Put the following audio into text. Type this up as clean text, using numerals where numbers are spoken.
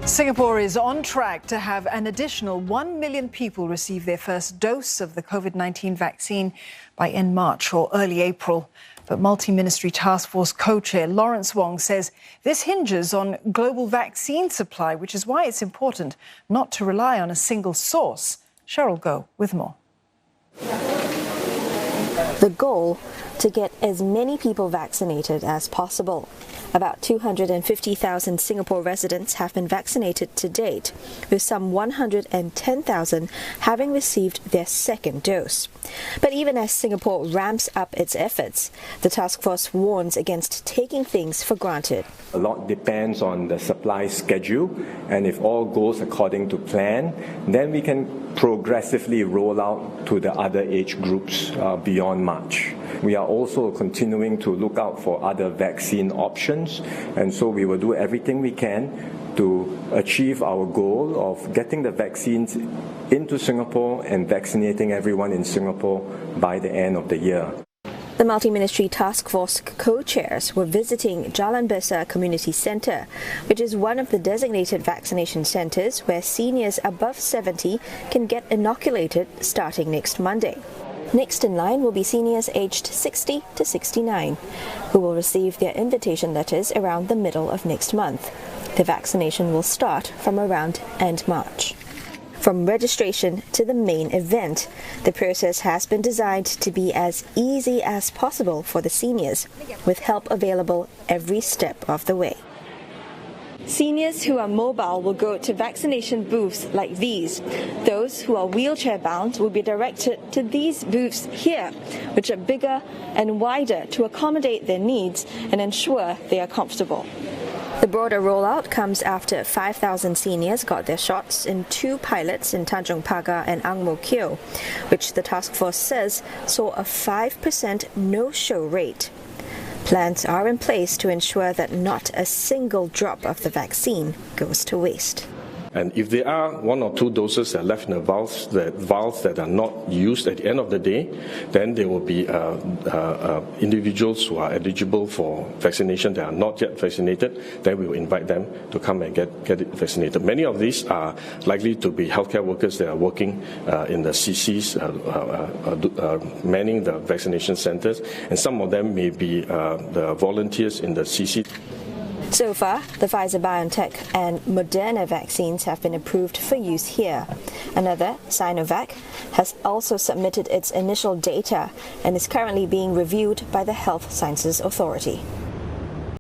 Singapore is on track to have an additional 1 million people receive their first dose of the COVID-19 vaccine by end March or early April. But multi-ministry taskforce co-chair Lawrence Wong says this hinges on global vaccine supply, which is why it's important not to rely on a single source. Cheryl Goh with more. The goal, to get as many people vaccinated as possible. About 250,000 Singapore residents have been vaccinated to date, with some 110,000 having received their second dose. But even as Singapore ramps up its efforts, the task force warns against taking things for granted. A lot depends on the supply schedule, and if all goes according to plan, then we can progressively roll out to the other age groups beyond March. We are also continuing to look out for other vaccine options, and so we will do everything we can to achieve our goal of getting the vaccines into Singapore and vaccinating everyone in Singapore by the end of the year. The multi-ministry task force co-chairs were visiting Jalan Besar Community Centre, which is one of the designated vaccination centres where seniors above 70 can get inoculated starting next Monday. Next in line will be seniors aged 60 to 69, who will receive their invitation letters around the middle of next month. The vaccination will start from around end March. From registration to the main event, the process has been designed to be as easy as possible for the seniors, with help available every step of the way. Seniors who are mobile will go to vaccination booths like these. Those who are wheelchair-bound will be directed to these booths here, which are bigger and wider to accommodate their needs and ensure they are comfortable. The broader rollout comes after 5,000 seniors got their shots in 2 pilots in Tanjong Pagar and Ang Mo Kio, which the task force says saw a 5% no-show rate. Plans are in place to ensure that not a single drop of the vaccine goes to waste. And if there are 1 or 2 doses that are left in the vials that are not used at the end of the day, then there will be individuals who are eligible for vaccination that are not yet vaccinated. Then we will invite them to come and get it vaccinated. Many of these are likely to be healthcare workers that are working in the CCs, manning the vaccination centers, and some of them may be the volunteers in the CC. So far, the Pfizer-BioNTech and Moderna vaccines have been approved for use here. Another, Sinovac, has also submitted its initial data and is currently being reviewed by the Health Sciences Authority.